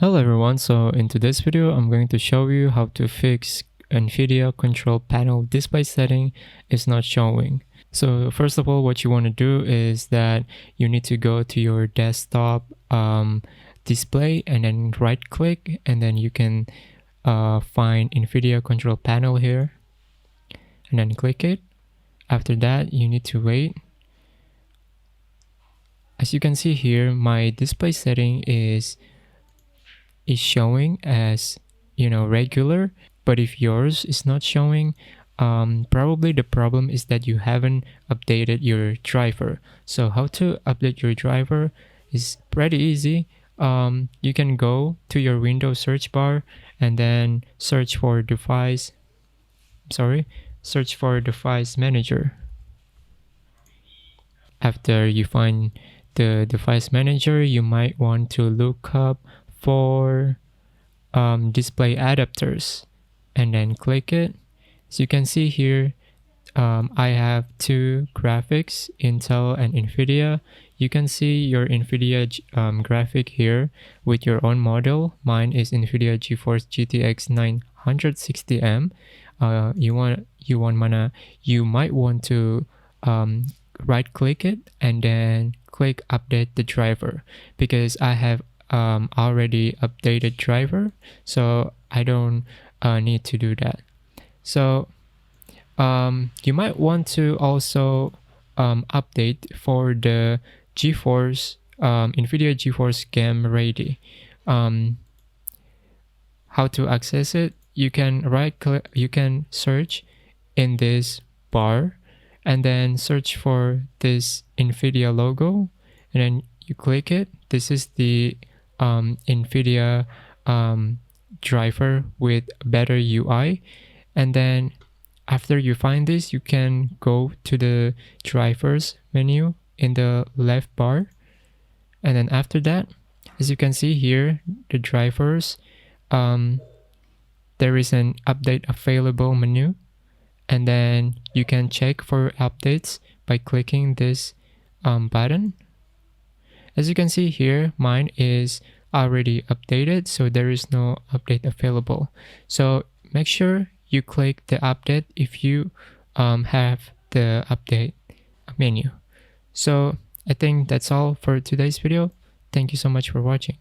Hello everyone, so in today's video I'm going to show you how to fix Nvidia control panel display setting is not showing. So first of all, what you want to do is that you need to go to your desktop display and then right click, and then you can find Nvidia control panel here and then click it. After that, you need to wait. As you can see here, my display setting is showing as regular, but if yours is not showing, probably the problem is that you haven't updated your driver. So how to update your driver is pretty easy. You can go to your Windows search bar and then search for device manager. After you find the device manager, you might want to look up for display adapters and then click it. So you can see here, I have two graphics, Intel and Nvidia. You can see your Nvidia graphic here with your own model. Mine is Nvidia GeForce GTX 960M. You might want to right click it and then click update the driver, because I have already updated driver, so I don't need to do that. So you might want to also update for the GeForce Nvidia GeForce Game Ready. How to access it? You can right click, you can search in this bar and then search for this Nvidia logo, and then you click it. This is the Nvidia driver with better UI. And then after you find this, you can go to the drivers menu in the left bar, and then after that, as you can see here, the drivers, there is an update available menu, and then you can check for updates by clicking this button. As you can see here, mine is already updated, so there is no update available. So make sure you click the update if you have the update menu. So I think that's all for today's video. Thank you so much for watching.